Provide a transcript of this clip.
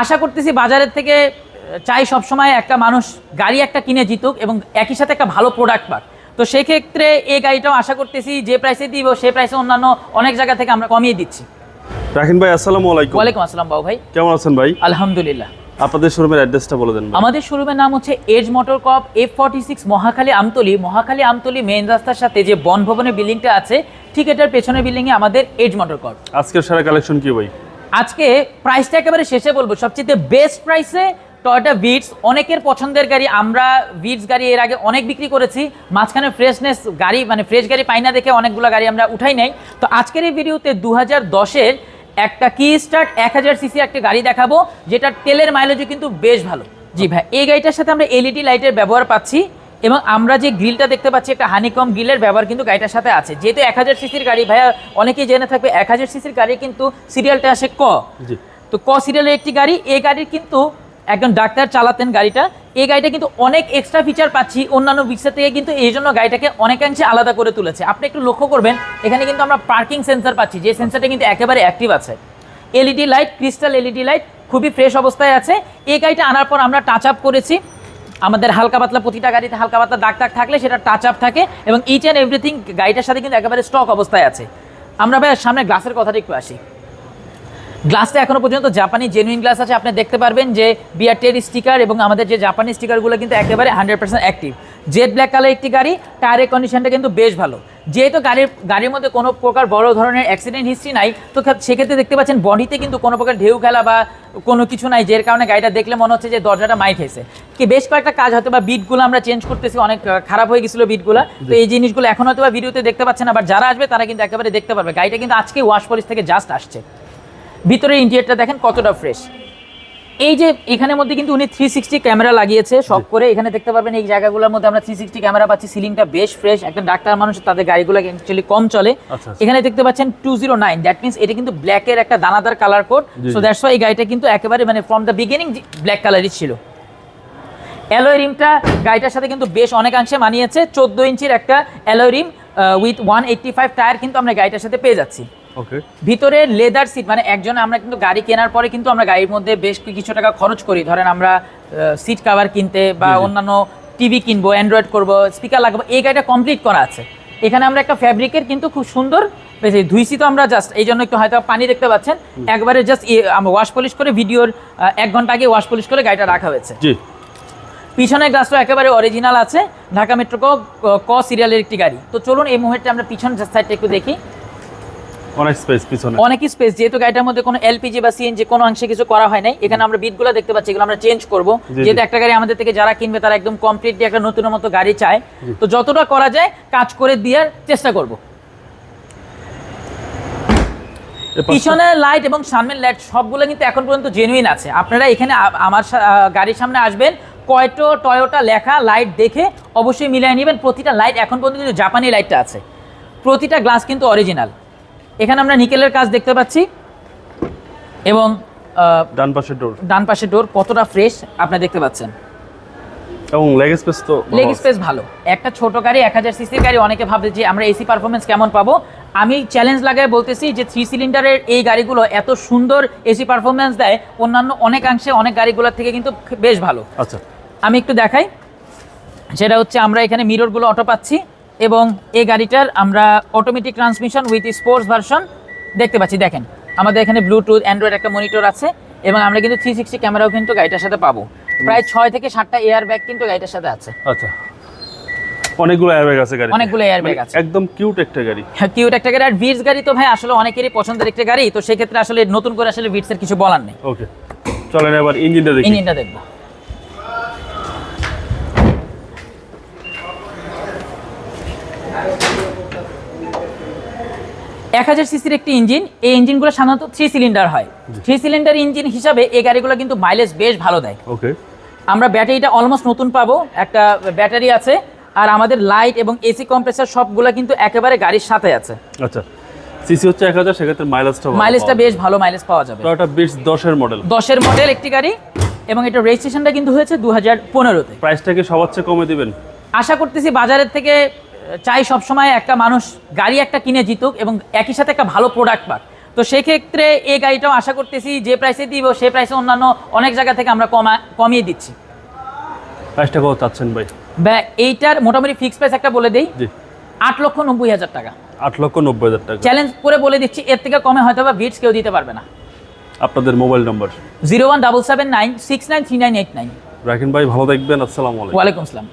আশা করতেছি বাজারের থেকে চাই সবসময় একটা মানুষ গাড়ি একটা কিনে জিতুক এবং একই সাথে একটা ভালো প্রোডাক্ট পাক। তো সেই ক্ষেত্রে এই গাড়িটাও আশা করতেছি যে প্রাইসে দিব সেই প্রাইসে অন্যান্য অনেক জায়গা থেকে আমরা কমিয়ে দিচ্ছি। রাহিন ভাই আসসালামু আলাইকুম। ওয়ালাইকুম আসসালাম বাবু ভাই, কেমন আছেন ভাই? আলহামদুলিল্লাহ। আপনাদের শোরুমের অ্যাড্রেসটা বলে দেন। আমাদের শোরুমের নাম হচ্ছে Edge Motor Corp, F46 Mohakhali Amtoli main রাস্তার সাথে যে বন ভবনের বিল্ডিংটা আছে ঠিক এটার পেছনের বিল্ডিংয়ে আমাদের এজ মোটর কর্প। আজকের সারা কালেকশন কি ভাই? আজকে প্রাইসটা একেবারে শেষে বলবো, সবচেয়ে বেস্ট প্রাইসে টয়োটা ভিটস, অনেকের পছন্দের গাড়ি। আমরা ভিটস গাড়ি এর আগে অনেক বিক্রি করেছি, মাঝখানে ফ্রেশনেস গাড়ি মানে ফ্রেশ গাড়ি পাই না দেখে অনেকগুলো গাড়ি আমরা উঠাই নাই। তো আজকের এই ভিডিওতে 2010-এর একটা কি স্টার্ট 1000 সিসি একটা গাড়ি দেখাবো, যেটা তেলের মাইলেজও কিন্তু বেশ ভালো। জি ভাই, এই গাড়িটার সাথে আমরা এলইডি লাইটের ব্যবহার পাচ্ছি এবং আমরা যে গ্রিলটা দেখতে পাচ্ছি একটা হানিকম গ্রিলের ব্যবহার কিন্তু গাড়িটার সাথে আছে। যেহেতু 1000 সিসির গাড়ি, ভাইয়া অনেকেই জেনে থাকবে 1000 সিসির গাড়ি কিন্তু সিরিয়ালটা আসে ক। তো ক সিরিয়ালের একটি গাড়ি। এই গাড়ির কিন্তু একজন ডাক্তার চালাতেন গাড়িটা। এই গাড়িটা কিন্তু অনেক এক্সট্রা ফিচার পাচ্ছি অন্যান্য ভিক্সের থেকে, কিন্তু এই জন্য গাড়িটাকে অনেকাংশে আলাদা করে তুলেছে। আপনি একটু লক্ষ্য করবেন, এখানে কিন্তু আমরা পার্কিং সেন্সার পাচ্ছি, যে সেন্সারটা কিন্তু একেবারে অ্যাক্টিভ আছে। LED light, crystal LED light খুবই ফ্রেশ অবস্থায় আছে। এই গাড়িটা আনার পর আমরা টাচ আপ করেছি। আমাদের হালকা পাতলা প্রতিটা গাড়িতে হালকা পাতলা দাগ দাগ থাকলে সেটা টাচ আপ থাকে এবং ইচ অ্যান্ড এভরিথিং গাড়িটার সাথে কিন্তু একেবারে স্টক অবস্থায় আছে। আমরা ভাই সামনে গ্লাসের কথাটা একটু আসি। গ্লাসটা এখনো পর্যন্ত জাপানি জেনুইন গ্লাস আছে। আপনি দেখতে পারবেন যে বিআরটির স্টিকার এবং আমাদের যে জাপানি স্টিকারগুলো কিন্তু একেবারে 100% অ্যাক্টিভ। জেড ব্ল্যাক কালার একটি গাড়ি, টায়ারের কন্ডিশনটা কিন্তু বেশ ভালো। যেহেতু গাড়ির মধ্যে কোনো প্রকার বড় ধরনের অ্যাক্সিডেন্ট হিস্ট্রি নাই, তো সেক্ষেত্রে দেখতে পাচ্ছেন বডিতে কিন্তু কোনো প্রকার ঢেউ খেলা বা কোনো কিছু নাই, যে কারণে গাড়িটা দেখলে মনে হচ্ছে যে দরজাটা মাইর খেয়েছে। কি বেশ কয়েকটা কাজ হয়তো বা বিটগুলো আমরা চেঞ্জ করতেছি, অনেক খারাপ হয়ে গেছিলো বিটগুলো। তো এই জিনিসগুলো এখন হয়তো বা ভিডিওতে দেখতে পাচ্ছেন, আবার যারা আসবে তারা কিন্তু একেবারে দেখতে পারবে। গাড়িটা কিন্তু আজকে ওয়াশ পলিশ থেকে জাস্ট আসছে। ভিতরের ইন্টেরিয়রটা দেখেন কতটা ফ্রেশ। এই যে এখানের মধ্যে কিন্তু উনি 360 ক্যামেরা লাগিয়েছে সব করে। এখানে দেখতে পারবেন এই জায়গাগুলোর মধ্যে আমরা 360 ক্যামেরা পাচ্ছি। সিলিংটা বেশ ফ্রেশ। একটা ডাক্তার মানুষ তাদের গাড়িগুলো অ্যাকচুয়ালি কম চলে। এখানে দেখতে পাচ্ছেন 209, দ্যাট মিনস এটা কিন্তু ব্ল্যাকের একটা দানাদার colour code. So that's why এই গাড়িটা কিন্তু একেবারে মানে ফ্রম দ্য বিগিনিং ব্ল্যাক কালারই ছিল। অ্যালয় রিমটা গাড়িটার সাথে কিন্তু বেশ অনেকাংশে মানিয়েছে। 14 ইঞ্চির একটা অ্যালয় রিম উইথ 185 টায়ার কিন্তু আমরা গাড়িটার সাথে পেয়ে যাচ্ছি। ভিতরে লেদার সিট, মানে একজনে আমরা কিন্তু গাড়ি কেনার পরে কিন্তু আমরা গাড়ির মধ্যে বেশ কিছু টাকা খরচ করি। ধরেন আমরা সিট কভার কিনতে বা অন্যান্য টিভি কিনবো, অ্যান্ড্রয়েড করবো, স্পিকার লাগাবো, এই গাড়িটা কমপ্লিট করা আছে। এখানে আমরা একটা ফ্যাব্রিকের কিন্তু খুব সুন্দর ধুইছি। তো আমরা জাস্ট এই জন্য একটু হয়তো পানি দেখতে পাচ্ছেন, একবারে জাস্ট আমরা ওয়াশ পলিশ করে ভিডিওর 1 ঘন্টা আগে ওয়াশ পলিশ করে গাড়িটা রাখা হয়েছে। পিছনের গ্লাসটা একেবারে অরিজিনাল আছে। ঢাকা মেট্রো ক সিরিয়ালের একটি গাড়ি। তো চলুন এই মুহূর্তে আমরা পিছন সাইডটা একটু দেখি। অনেক স্পেস, যেহেতু গাড়িটার মধ্যে কোনো এলপিজি বা সিএনজি কোনো অংশে কিছু করা হয় নাই। এখানে আমরা বিটগুলো দেখতে পাচ্ছি, এগুলো আমরা চেঞ্জ করব। যেহেতু একটা গাড়ি আমাদের থেকে যারা কিনবে তারা একদম কমপ্লিটলি একটা নতুনের মতো গাড়ি চায়, তো যতটা করা যায় কাজ করে দেওয়ার চেষ্টা করব। পিছনের লাইট এবং সামনের লাইট সবগুলো কিন্তু এখন পর্যন্ত জেনুইন আছে। আপনারা এখানে আমার গাড়ির সামনে আসবেন, টয়োটা লেখা লাইট দেখে অবশ্যই মিলিয়ে নেবেন। প্রতিটা লাইট এখন পর্যন্ত কিন্তু জাপানি লাইটটা আছে, প্রতিটা গ্লাস কিন্তু অরিজিনাল। এখানে আমরা নিকেলের কাজ দেখতে পাচ্ছি এবং ডান পাশের ডোর কতটা ফ্রেশ আপনারা দেখতে পাচ্ছেন। এবং লেগ স্পেস ভালো। একটা ছোট গাড়ি 1000 সিসির গাড়ি, অনেকে ভাবে যে আমরা এসি পারফরমেন্স কেমন পাবো। আমি চ্যালেঞ্জ লাগায় বলতেছি যে 3 সিলিন্ডারের এই গাড়িগুলো এত সুন্দর এসি পারফরমেন্স দেয় অন্যান্য অনেকাংশে অনেক গাড়িগুলোর থেকে কিন্তু বেশ ভালো। আচ্ছা, আমি একটু দেখাই। সেটা হচ্ছে আমরা এখানে মিররগুলো অটো পাচ্ছি এবং এই গাড়িটার আমরা automatic transmission with sports version দেখতে পাচ্ছি। দেখেন আমাদের এখানে ব্লুটুথ, অ্যান্ড্রয়েড একটা মনিটর আছে এবং আমরা কিন্তু 360 ক্যামেরাও কিন্তু গাড়িটার সাথে পাবো। প্রায় 6 থেকে 7টা এয়ার ব্যাগ কিন্তু গাড়িটার সাথে আছে। আচ্ছা, অনেকগুলো এয়ারব্যাগ আছে গাড়ি, অনেকগুলো এয়ারব্যাগ আছে। একদম কিউট একটা গাড়ি। হ্যাঁ, কিউট একটা গাড়ি। আর ভিটস গাড়ি তো ভাই আসলে অনেকেরই পছন্দের একটা গাড়ি, তো সেই ক্ষেত্রে আসলে নতুন করে আসলে ভিটসের কিছু বলার নেই। ওকে, চলেন এবার ইঞ্জিনটা দেখি। ইঞ্জিনটা দেখবো। এক 1000 সিসির একটি ইঞ্জিন। এই ইঞ্জিনগুলো সাধারণত 3 সিলিন্ডার হয়। 3 সিলিন্ডার ইঞ্জিন হিসাবে এই গাড়িগুলো কিন্তু মাইলেজ বেশ ভালো দেয়। ওকে, আমরা ব্যাটারিটা অলমোস্ট নতুন পাবো, একটা ব্যাটারি আছে। আর আমাদের লাইট এবং এসি কম্প্রেসার সবগুলো কিন্তু একেবারে গাড়ির সাথে আছে। আচ্ছা, সিসি হচ্ছে 1000, সেক্ষেত্রে মাইলেজটা বেশ ভালো মাইলেজ পাওয়া যাবে। তো এটা 10 এর মডেল একটি গাড়ি এবং এটা রেজিস্ট্রেশনটা কিন্তু হয়েছে 2015-তে। প্রাইসটা কি সবচেয়ে কমে দিবেন? আশা করতেছি বাজারের থেকে চাই সবসময় একটা মানুষ গাড়ি একটা কিনে জিতুক এবং একই সাথে একটা ভালো প্রোডাক্ট পাক। তো সেক্ষেত্রে এই গাড়িটাও আশা করতেছি যে প্রাইসে দিব সেই প্রাইসে অন্যান্য অনেক জায়গা থেকে আমরা কমিয়ে দিচ্ছি। প্রাইসটা কত চাচ্ছেন ভাই? এইটার মোটামুটি ফিক্স প্রাইস একটা বলে দিই, জি 8,90,000 টাকা। 8,90,000 টাকা। চ্যালেঞ্জ করে বলে দিচ্ছি, এর থেকে কমে হয়তো বা ভিটস কেউ দিতে পারবে না। আপনাদের মোবাইল নাম্বার? 01779693989। রাকিন ভাই ভালো থাকবেন, আসসালামু আলাইকুম। ওয়ালাইকুম আসসালাম।